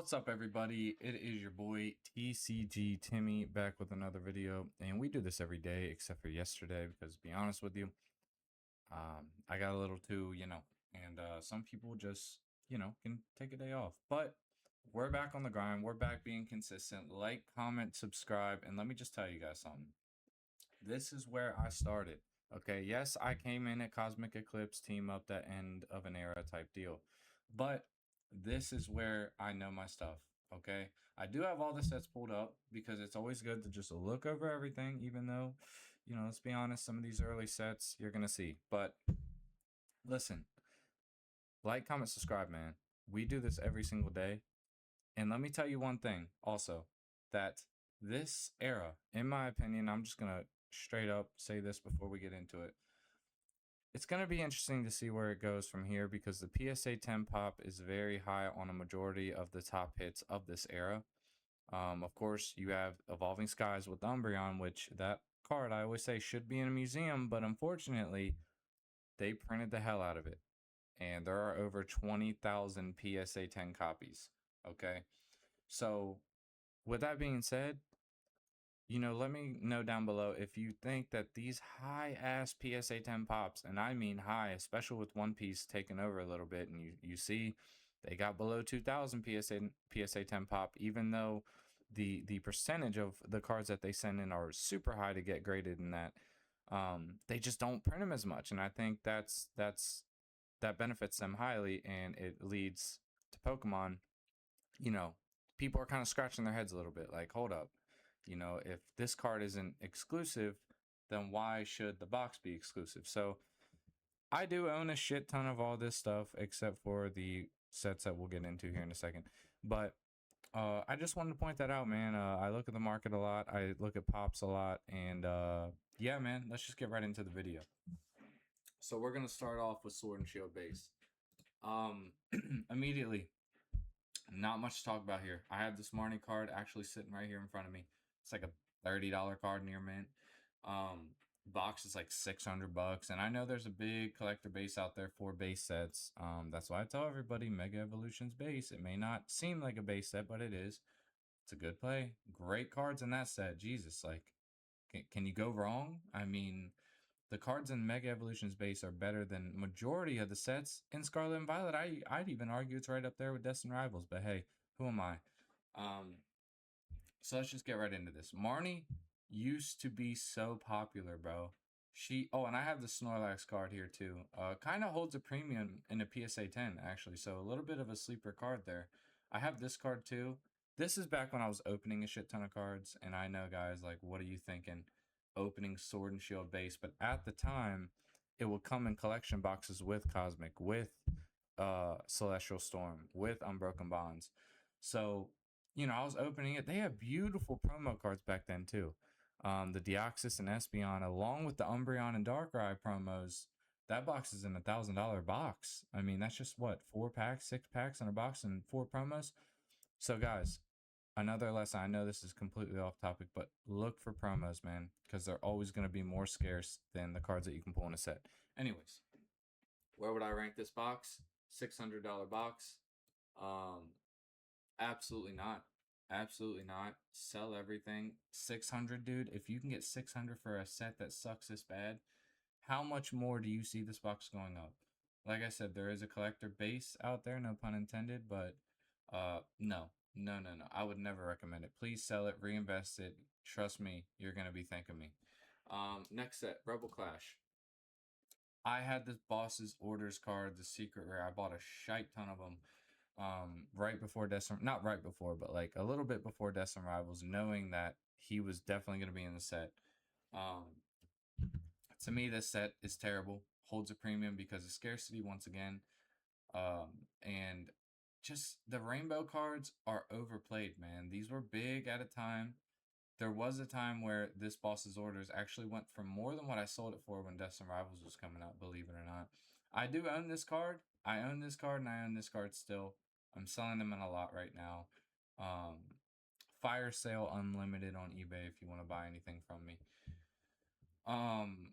What's up, everybody? It is your boy TCG Timmy back with another video, and we do this every day except for yesterday because, to be honest with you, I got a little too, and some people just, can take a day off. But we're back on the grind. We're back being consistent. Like, comment, subscribe, and let me just tell you guys something. This is where I started. Okay, yes, I came in at Cosmic Eclipse, team up, that end of an era type deal. But this is where I know my stuff. Okay, I do have all the sets pulled up because it's always good to just look over everything, even though, let's be honest, some of these early sets you're gonna see. But listen, like, comment, subscribe, man. We do this every single day. And let me tell you one thing also, that this era, in my opinion, I'm just going to straight up say this before we get into it. It's going to be interesting to see where it goes from here because the PSA 10 pop is very high on a majority of the top hits of this era. Of course, you have Evolving Skies with Umbreon, which that card I always say should be in a museum, but unfortunately, they printed the hell out of it. And there are over 20,000 PSA 10 copies. Okay. So, with that being said, let me know down below if you think that these high ass PSA 10 pops, and I mean high, especially with One Piece taking over a little bit, and you see they got below 2,000 PSA 10 pop, even though the percentage of the cards that they send in are super high to get graded in that. They just don't print them as much, and I think that benefits them highly, and it leads to Pokemon, people are kind of scratching their heads a little bit like, hold up, if this card isn't exclusive, then why should the box be exclusive? So I do own a shit ton of all this stuff except for the sets that we'll get into here in a second. But I just wanted to point that out, man. I look at the market a lot. I look at pops a lot. And yeah, man, let's just get right into the video. So we're going to start off with Sword and Shield base. Immediately, not much to talk about here. I have this Marnie card actually sitting right here in front of me. It's like a $30 card near mint. Box is like $600, and I know there's a big collector base out there for base sets. That's why I tell everybody Mega Evolution's base. It may not seem like a base set, but it is. It's a good play. Great cards in that set. Jesus, like, can you go wrong? I mean, the cards in Mega Evolution's base are better than majority of the sets in Scarlet and Violet. I'd even argue it's right up there with Destined Rivals, but hey, who am I? So let's just get right into this. Marnie used to be so popular, bro. And I have the Snorlax card here too. Kind of holds a premium in a PSA 10 actually, so a little bit of a sleeper card there. I have this card too. This is back when I was opening a shit ton of cards, and I know, guys, like, what are you thinking? Opening Sword and Shield base, but at the time, it would come in collection boxes with Cosmic, with Celestial Storm, with Unbroken Bonds. So, I was opening it. They had beautiful promo cards back then too. The Deoxys and Espeon, along with the Umbreon and Darkrai promos. That box is an $1,000 box. I mean, that's just what, 4 packs, 6 packs in a box and 4 promos. So, guys, another lesson. I know this is completely off topic, but look for promos, man, because they're always going to be more scarce than the cards that you can pull in a set. Anyways, where would I rank this box? $600 box. Absolutely not. Absolutely not. Sell everything. 600, dude. If you can get 600 for a set that sucks this bad, how much more do you see this box going up? Like I said, there is a collector base out there, no pun intended, but no. I would never recommend it. Please sell it, reinvest it. Trust me, you're gonna be thanking me. Next set, Rebel Clash. I had this boss's orders card, the secret rare. I bought a shite ton of them. Right before not right before, but like a little bit before Destined Rivals, knowing that he was definitely going to be in the set. To me, this set is terrible. Holds a premium because of scarcity once again. And just the rainbow cards are overplayed, man. These were big at a time. There was a time where this boss's orders actually went for more than what I sold it for when Destined Rivals was coming out, believe it or not. I do own this card. I own this card, and I own this card still. I'm selling them in a lot right now. Fire sale unlimited on eBay if you want to buy anything from me.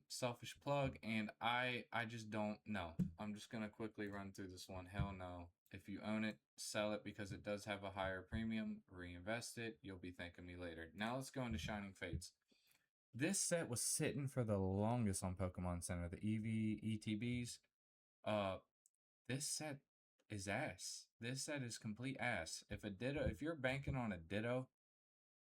Selfish plug, and I just don't know. I'm just gonna quickly run through this one. Hell no. If you own it, sell it because it does have a higher premium, reinvest it, you'll be thanking me later. Now let's go into Shining Fates. This set was sitting for the longest on Pokemon Center, the EV ETBs. Uh, this set is ass. This set is complete ass. If you're banking on a Ditto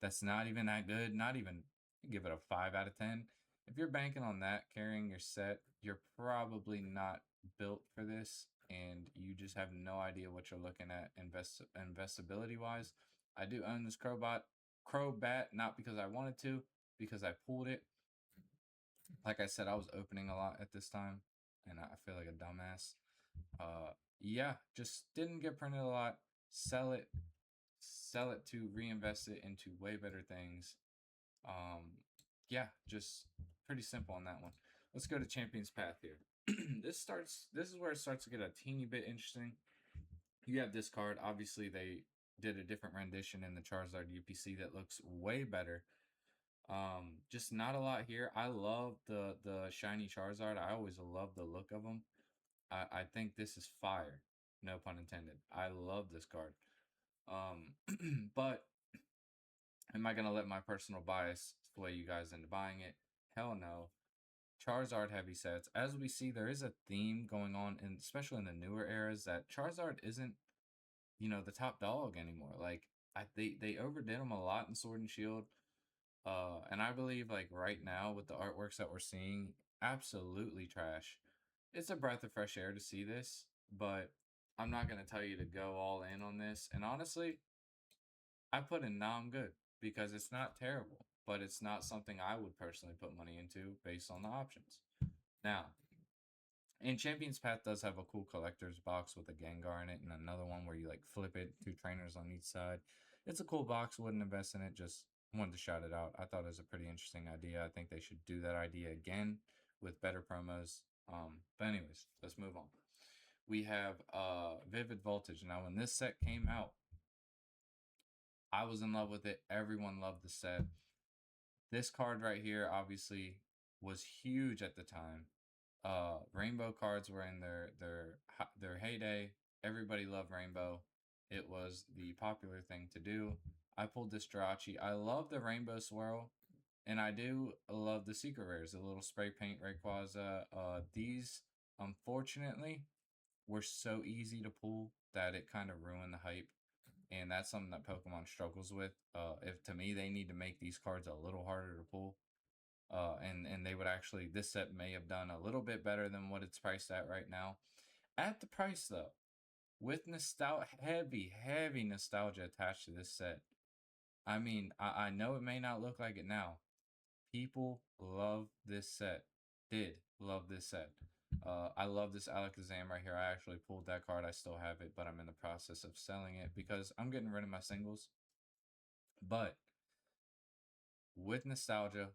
that's not even that good, not even give it a 5 out of 10. If you're banking on that carrying your set, you're probably not built for this and you just have no idea what you're looking at investability wise. I do own this Crobat, not because I wanted to, because I pulled it. Like I said, I was opening a lot at this time and I feel like a dumbass. Yeah, just didn't get printed a lot. Sell it, sell it to reinvest it into way better things. Um, yeah, just pretty simple on that one. Let's go to Champion's Path here. This is where it starts to get a teeny bit interesting. You have this card. Obviously, they did a different rendition in the Charizard UPC that looks way better. Just not a lot here. I love the shiny Charizard. I always love the look of them. I think this is fire. No pun intended. I love this card. But am I gonna let my personal bias sway you guys into buying it? Hell no. Charizard heavy sets. As we see, there is a theme going on, and especially in the newer eras, that Charizard isn't, the top dog anymore. Like they overdid him a lot in Sword and Shield. And I believe like right now with the artworks that we're seeing, absolutely trash. It's a breath of fresh air to see this, but I'm not gonna tell you to go all in on this. And honestly, I put in now I'm good because it's not terrible, but it's not something I would personally put money into based on the options. Now, and Champion's Path does have a cool collector's box with a Gengar in it and another one where you like flip it, two trainers on each side. It's a cool box, wouldn't invest in it, just wanted to shout it out. I thought it was a pretty interesting idea. I think they should do that idea again with better promos. But anyways, let's move on. We have Vivid Voltage. Now when this set came out, I was in love with it. Everyone loved the set. This card right here obviously was huge at the time. Rainbow cards were in their heyday. Everybody loved Rainbow. It was the popular thing to do. I pulled this Jirachi. I love the Rainbow Swirl, and I do love the Secret Rares, the little spray paint Rayquaza. These, unfortunately, were so easy to pull that it kind of ruined the hype. And that's something that Pokemon struggles with. If to me, they need to make these cards a little harder to pull. And they would actually, this set may have done a little bit better than what it's priced at right now. At the price though, with heavy nostalgia attached to this set. I mean, I know it may not look like it now. People love this set. Did love this set. I love this Alakazam right here. I actually pulled that card. I still have it, but I'm in the process of selling it because I'm getting rid of my singles. But with nostalgia,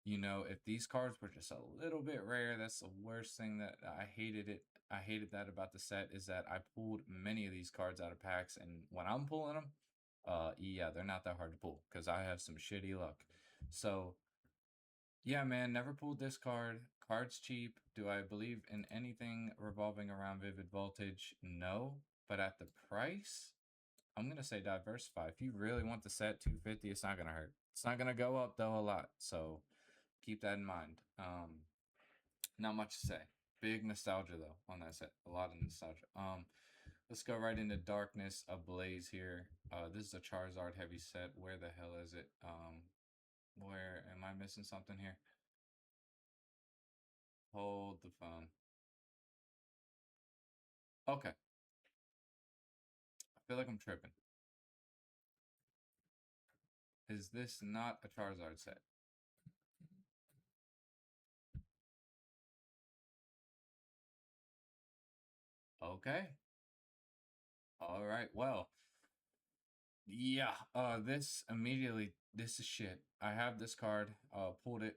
if these cards were just a little bit rare, that's the worst thing that I hated it. I hated that about the set is that I pulled many of these cards out of packs, and when I'm pulling them, yeah, they're not that hard to pull because I have some shitty luck. So yeah, man, never pulled this card. Card's cheap. Do I believe in anything revolving around Vivid Voltage? No, but at the price, I'm gonna say diversify. If you really want the set 250, it's not gonna hurt. It's not gonna go up though a lot. So keep that in mind. Not much to say. Big nostalgia though on that set. A lot of nostalgia. Let's go right into Darkness Ablaze here. This is a Charizard heavy set. Where the hell is it? Where am I missing something here? Hold the phone. Okay, I feel like I'm tripping. Is this not a Charizard set? Okay. All right. Well, yeah. This is shit. I have this card. Pulled it.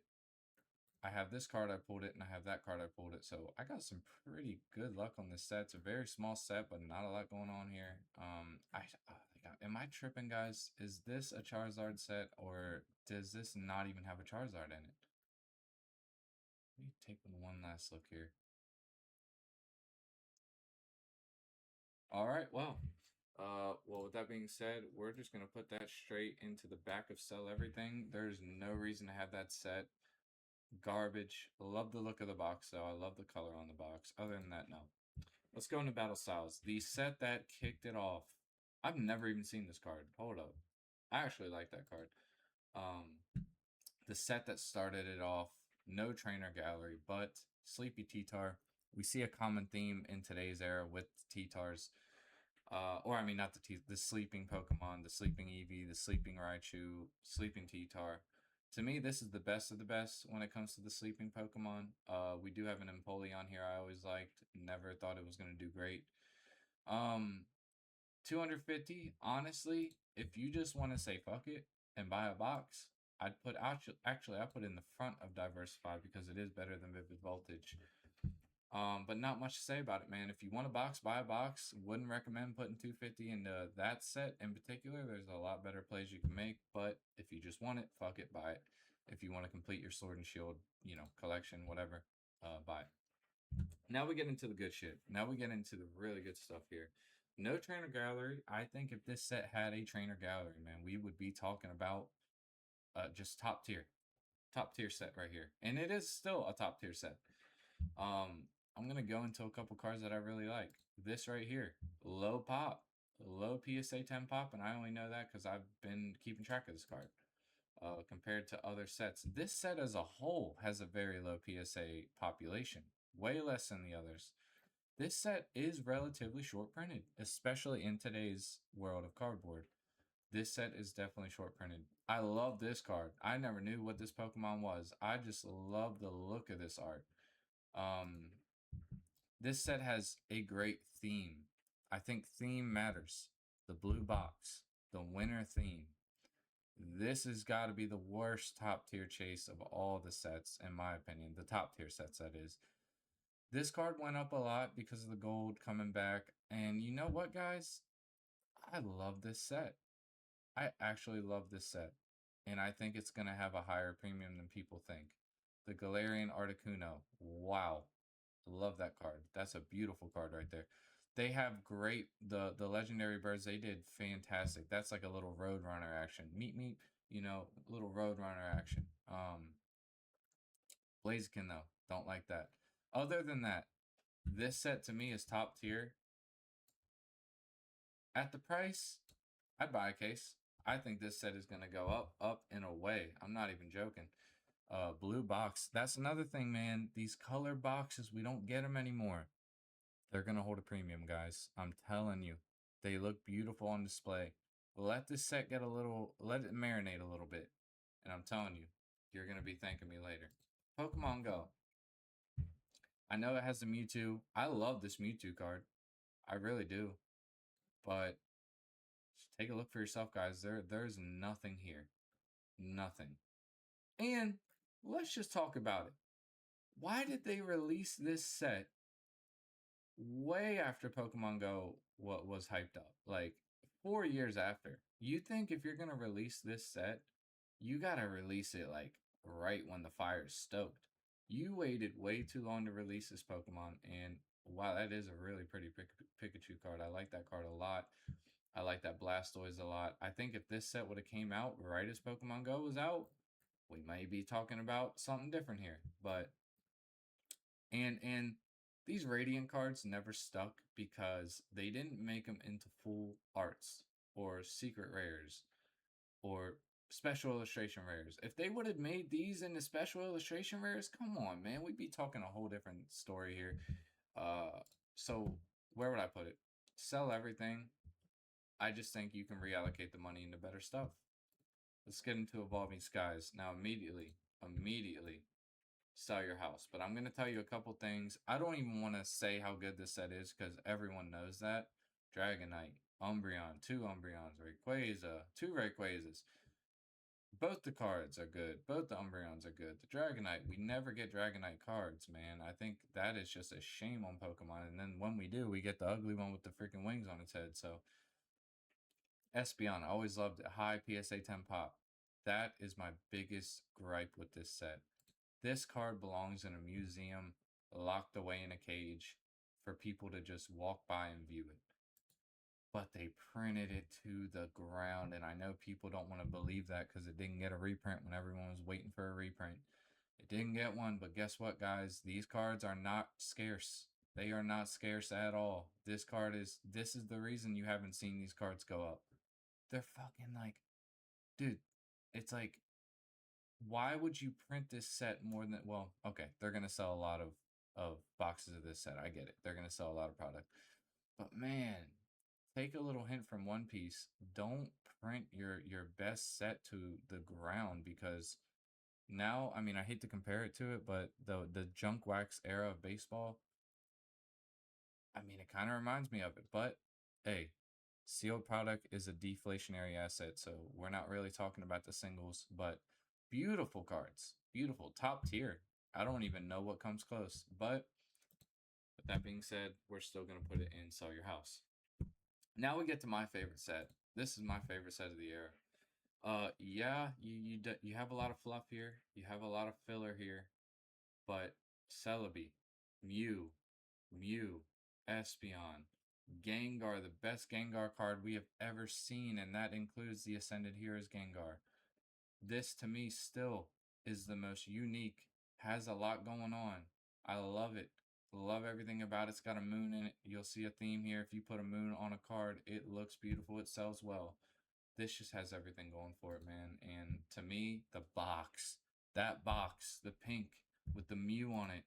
I have this card, I pulled it, and I have that card, I pulled it. So I got some pretty good luck on this set. It's a very small set, but not a lot going on here. Am I tripping, guys? Is this a Charizard set, or does this not even have a Charizard in it? Let me take one last look here. All right, well, with that being said, we're just gonna put that straight into the back of Sell Everything. There's no reason to have that set. Garbage. Love the look of the box, though. I love the color on the box. Other than that, no. Let's go into Battle Styles. The set that kicked it off. I've never even seen this card. Hold up. I actually like that card. The set that started it off, no trainer gallery, but Sleepy T-Tar. We see a common theme in today's era with T-Tars. Or I mean, not the sleeping Pokemon, the sleeping Eevee, the sleeping Raichu, sleeping T-Tar. To me, this is the best of the best when it comes to the sleeping Pokemon. We do have an Empoleon here I always liked. Never thought it was going to do great. Um, 250, honestly, if you just want to say fuck it and buy a box, actually I put in the front of Diversify because it is better than Vivid Voltage. But not much to say about it, man. If you want a box, buy a box. Wouldn't recommend putting 250 into that set in particular. There's a lot better plays you can make, but if you just want it, fuck it, buy it. If you want to complete your Sword and Shield, collection, whatever, buy it. Now we get into the good shit. Now we get into the really good stuff here. No trainer gallery. I think if this set had a trainer gallery, man, we would be talking about just top tier set right here, and it is still a top tier set. I'm gonna go into a couple cards that I really like. This right here, low pop, low PSA 10 pop, and I only know that because I've been keeping track of this card. Compared to other sets, this set as a whole has a very low PSA population, way less than the others. This set is relatively short printed, especially in today's world of cardboard. This set is definitely short printed. I love this card. I never knew what this Pokemon was. I just love the look of this art. Um, this set has a great theme. I think theme matters. The blue box, the winter theme. This has got to be the worst top tier chase of all the sets, in my opinion. The top tier sets, that is. This card went up a lot because of the gold coming back. And you know what, guys? I love this set. I actually love this set. And I think it's going to have a higher premium than people think. The Galarian Articuno. Wow. Love that card. That's a beautiful card right there. They have great the legendary birds. They did fantastic. That's like a little Roadrunner action. Meet, little Roadrunner action. Blaziken though, don't like that. Other than that, this set to me is top tier. At the price, I'd buy a case. I think this set is gonna go up and away. I'm not even joking. Blue box. That's another thing, man. These color boxes, we don't get them anymore. They're going to hold a premium, guys. I'm telling you. They look beautiful on display. Let this set let it marinate a little bit. And I'm telling you, you're going to be thanking me later. Pokemon Go. I know it has the Mewtwo. I love this Mewtwo card. I really do. But take a look for yourself, guys. There's nothing here. Nothing. And let's just talk about it. Why did they release this set way after Pokemon Go what was hyped up? Like 4 years after. You think if you're gonna release this set, you gotta release it like right when the fire's stoked. You waited way too long to release this Pokemon, and wow, that is a really pretty Pikachu card. I like that card a lot. I like that Blastoise a lot. I think if this set would have came out right as Pokemon Go was out, we may be talking about something different here. But and these Radiant cards never stuck because they didn't make them into full arts or secret rares or special illustration rares. If they would have made these into special illustration rares, come on, man, we'd be talking a whole different story here. So where would I put it? Sell everything. I just think you can reallocate the money into better stuff. Let's get into Evolving Skies. Now immediately, sell your house. But I'm going to tell you a couple things. I don't even want to say how good this set is because everyone knows that. Dragonite, Umbreon, 2 Umbreons, Rayquaza, 2 Rayquazas. Both the cards are good. Both the Umbreons are good. The Dragonite, we never get Dragonite cards, man. I think that is just a shame on Pokemon. And then when we do, we get the ugly one with the freaking wings on its head. So, Espeon, I always loved it. High PSA 10 pop. That is my biggest gripe with this set. This card belongs in a museum, locked away in a cage, for people to just walk by and view it. but they printed it to the ground. And I know people don't want to believe that because it didn't get a reprint when everyone was waiting for a reprint. It didn't get one, but guess what, guys? These cards are not scarce. They are not scarce at all. This is the reason you haven't seen these cards go up. They're fucking like, dude, it's like, why would you print this set more than, well, okay, they're going to sell a lot of boxes of this set. I get it. They're going to sell a lot of product. But man, take a little hint from One Piece. Don't print your best set to the ground because now, I mean, I hate to compare it to it, but the junk wax era of baseball, I mean, it kind of reminds me of it. But hey, sealed product is a deflationary asset, so we're not really talking about the singles, but beautiful cards, beautiful, top tier. I don't even know what comes close. But with that being said, we're still gonna put it in Sell Your House. Now we get to my favorite set. This is my favorite set of the era. Yeah, you have a lot of fluff here. You have a lot of filler here, but Celebi, Mew, Mew, Espeon, Gengar, the best Gengar card we have ever seen, and that includes the Ascended Heroes Gengar. This to me still is the most unique, has a lot going on. I love it. Love everything about it. It's got a moon in it. You'll see a theme here. If you put a moon on a card, it looks beautiful. It sells well. This just has everything going for it, man. And to me, the box, that box, the pink with the Mew on it,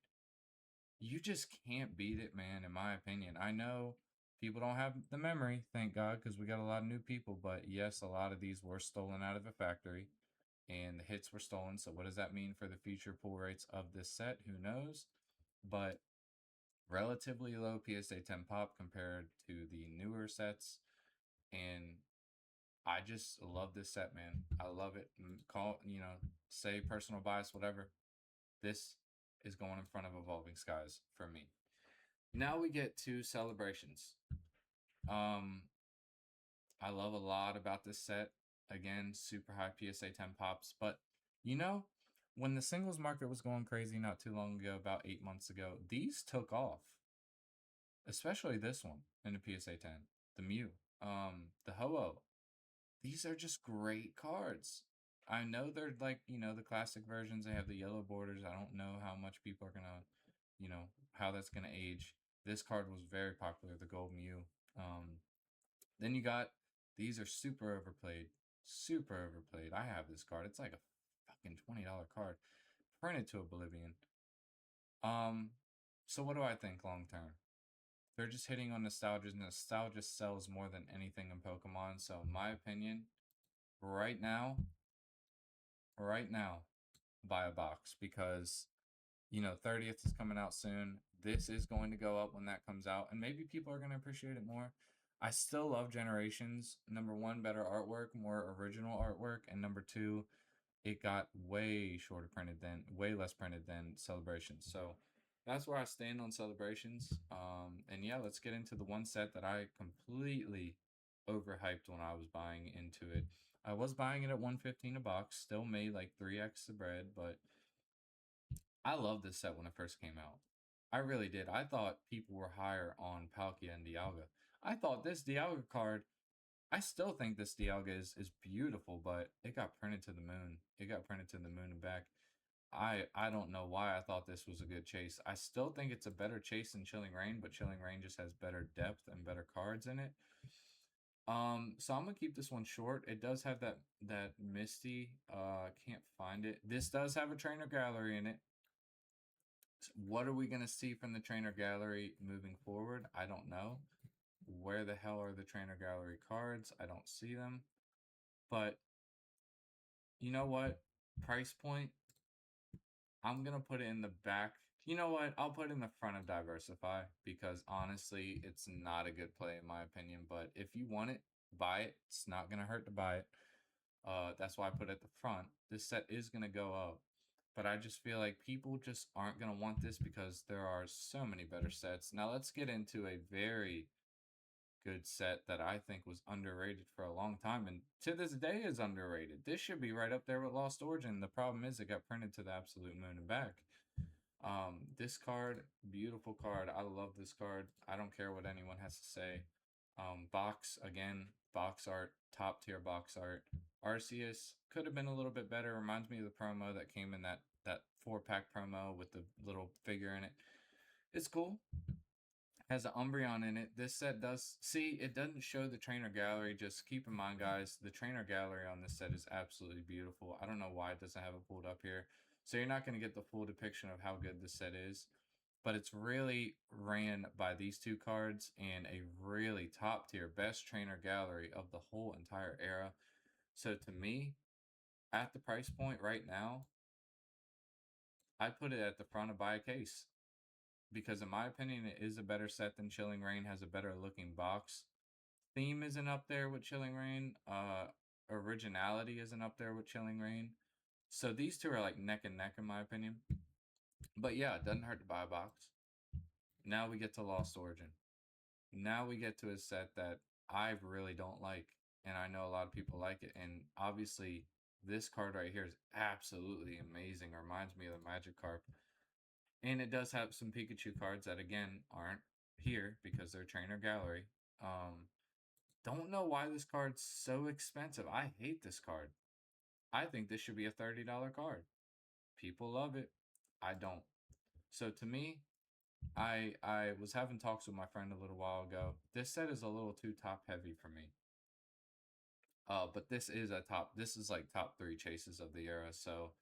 you just can't beat it, man, in my opinion. I know people don't have the memory, thank God, because we got a lot of new people. But yes, a lot of these were stolen out of the factory and the hits were stolen. So what does that mean for the future pull rates of this set? Who knows? But relatively low PSA 10 pop compared to the newer sets. And I just love this set, man. I love it. Call, say personal bias, whatever. This is going in front of Evolving Skies for me. Now we get to celebrations. Um, I love a lot about this set. Again, super high PSA 10 pops. But, you know, when the singles market was going crazy not too long ago, about 8 months ago, these took off. Especially this one in the PSA 10. The Mew. The Ho-Oh. These are just great cards. I know they're like, the classic versions. They have the yellow borders. I don't know how much people are going to, how that's going to age. This card was very popular, the Gold Mew. Then you got, these are super overplayed. Super overplayed. I have this card. It's like a fucking $20 card. Printed to oblivion. So what do I think long term? They're just hitting on nostalgia. Nostalgia sells more than anything in Pokemon. So in my opinion, right now, buy a box because 30th is coming out soon. This is going to go up when that comes out, and maybe people are going to appreciate it more. I still love Generations. Number one, better artwork, more original artwork, and number two, it got way less printed than Celebrations. So that's where I stand on Celebrations. And yeah, let's get into the one set that I completely overhyped when I was buying into it. I was buying it at $115 a box, still made like 3x the bread, but I loved this set when it first came out. I really did. I thought people were higher on Palkia and Dialga. I thought this Dialga card, I still think this Dialga is beautiful, but it got printed to the moon. It got printed to the moon and back. I don't know why I thought this was a good chase. I still think it's a better chase than Chilling Reign, but Chilling Reign just has better depth and better cards in it. So I'm gonna keep this one short. It does have that Misty. Can't find it. This does have a trainer gallery in it. What are we going to see from the trainer gallery moving forward? I don't know. Where the hell are the trainer gallery cards? I don't see them. But you know what? Price point, I'm going to put it in the back. You know what? I'll put it in the front of Diversify because honestly, it's not a good play in my opinion. But if you want it, buy it. It's not going to hurt to buy it. That's why I put it at the front. This set is going to go up. But I just feel like people just aren't going to want this because there are so many better sets. Now let's get into a very good set that I think was underrated for a long time and to this day is underrated. This should be right up there with Lost Origin. The problem is it got printed to the absolute moon and back. This card, beautiful card. I love this card. I don't care what anyone has to say. Box, again, box art, top tier box art. Arceus could have been a little bit better. Reminds me of the promo that came in that 4-pack promo with the little figure in it. It's cool. Has an Umbreon in it. This set does see it doesn't show the trainer gallery. Just keep in mind, guys, the trainer gallery on this set is absolutely beautiful. I don't know why it doesn't have it pulled up here. So you're not going to get the full depiction of how good this set is. But it's really ran by these two cards and a really top tier best trainer gallery of the whole entire era. So to me, at the price point right now, I'd put it at the front of buy a case. Because in my opinion, it is a better set than Chilling Reign, has a better looking box. Theme isn't up there with Chilling Reign. Originality isn't up there with Chilling Reign. So these two are like neck and neck in my opinion. But yeah, it doesn't hurt to buy a box. Now we get to Lost Origin. Now we get to a set that I really don't like, and I know a lot of people like it. And obviously, this card right here is absolutely amazing. It reminds me of the Magikarp. And it does have some Pikachu cards that, again, aren't here because they're trainer gallery. Don't know why this card's so expensive. I hate this card. I think this should be a $30 card. People love it. I don't. So to me, I was having talks with my friend a little while ago. This set is a little too top heavy for me. But this is a top. This is like top 3 chases of the era. So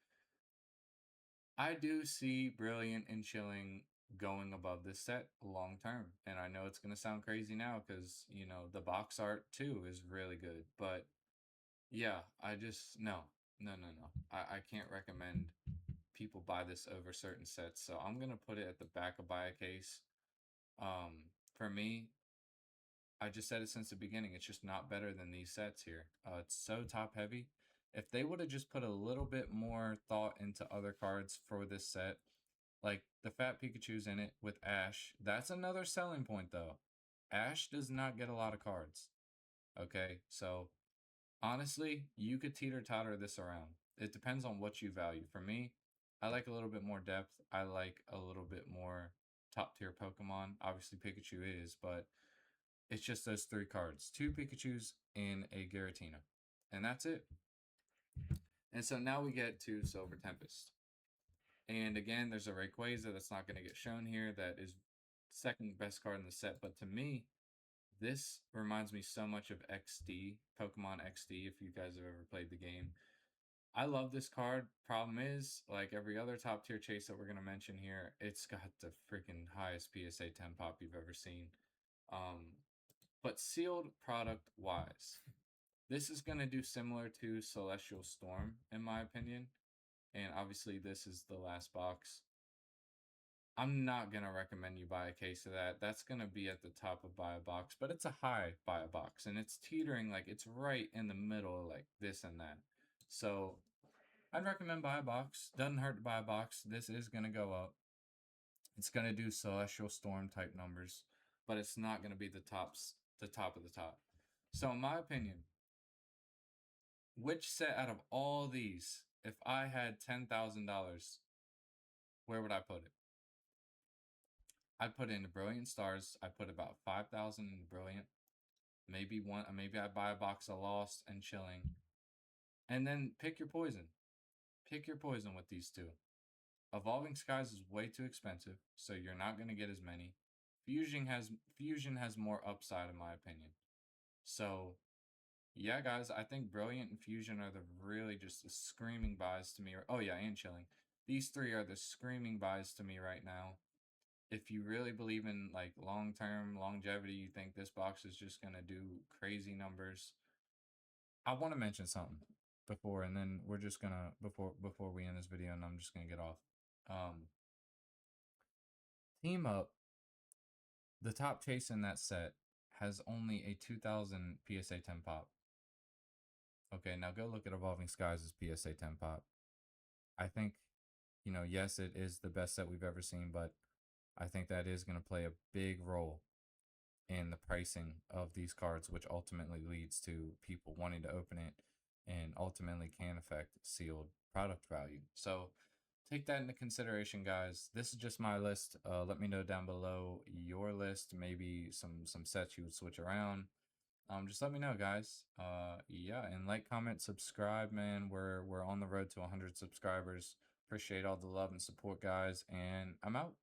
I do see Brilliant and Chilling going above this set long term. And I know it's gonna sound crazy now because you know the box art too is really good. But yeah, I just no. I can't recommend people buy this over certain sets. So I'm gonna put it at the back of buy a case. For me, I just said it since the beginning. It's just not better than these sets here. It's so top heavy. If they would have just put a little bit more thought into other cards for this set, like the Fat Pikachu's in it with Ash, that's another selling point though. Ash does not get a lot of cards. Okay, so honestly, you could teeter totter this around. It depends on what you value. For me, I like a little bit more depth. I like a little bit more top tier Pokemon. Obviously, Pikachu is, but it's just those 3 cards, 2 Pikachus and a Giratina. And that's it. And so now we get to Silver Tempest. And again, there's a Rayquaza that's not going to get shown here. That is second best card in the set. But to me, this reminds me so much of XD, Pokemon XD, if you guys have ever played the game. I love this card. Problem is, like every other top tier chase that we're going to mention here, it's got the freaking highest PSA 10 pop you've ever seen. But sealed product wise, this is going to do similar to Celestial Storm, in my opinion. And obviously, this is the last box. I'm not going to recommend you buy a case of that. That's going to be at the top of buy a box, but it's a high buy a box. And it's teetering, like it's right in the middle, like this and that. So I'd recommend buy a box. Doesn't hurt to buy a box. This is going to go up. It's going to do Celestial Storm type numbers, but it's not going to be the top of the top. So in my opinion, which set out of all these, if I had $10,000, where would I put it? I'd put it into Brilliant Stars. I put about 5,000 into Brilliant. Maybe I buy a box of Lost and Chilling. And then pick your poison. Pick your poison with these two. Evolving Skies is way too expensive, so you're not going to get as many. Fusion has more upside in my opinion. So yeah, guys, I think Brilliant and Fusion are the really just the screaming buys to me. Oh yeah, and Chilling. These 3 are the screaming buys to me right now. If you really believe in like long-term longevity, you think this box is just gonna do crazy numbers. I want to mention something before, and then we're just gonna before we end this video, and I'm just gonna get off. Team Up, the top chase in that set has only a 2,000 PSA 10 pop. Okay, now go look at Evolving Skies' PSA 10 pop. I think, you know, yes, it is the best set we've ever seen, but I think that is going to play a big role in the pricing of these cards, which ultimately leads to people wanting to open it and ultimately can affect sealed product value. So take that into consideration, guys. This is just my list. Let me know down below your list, maybe some sets you would switch around. Just let me know, guys. Yeah, and like, comment, subscribe, man. We're on the road to 100 subscribers. Appreciate all the love and support, guys, and I'm out.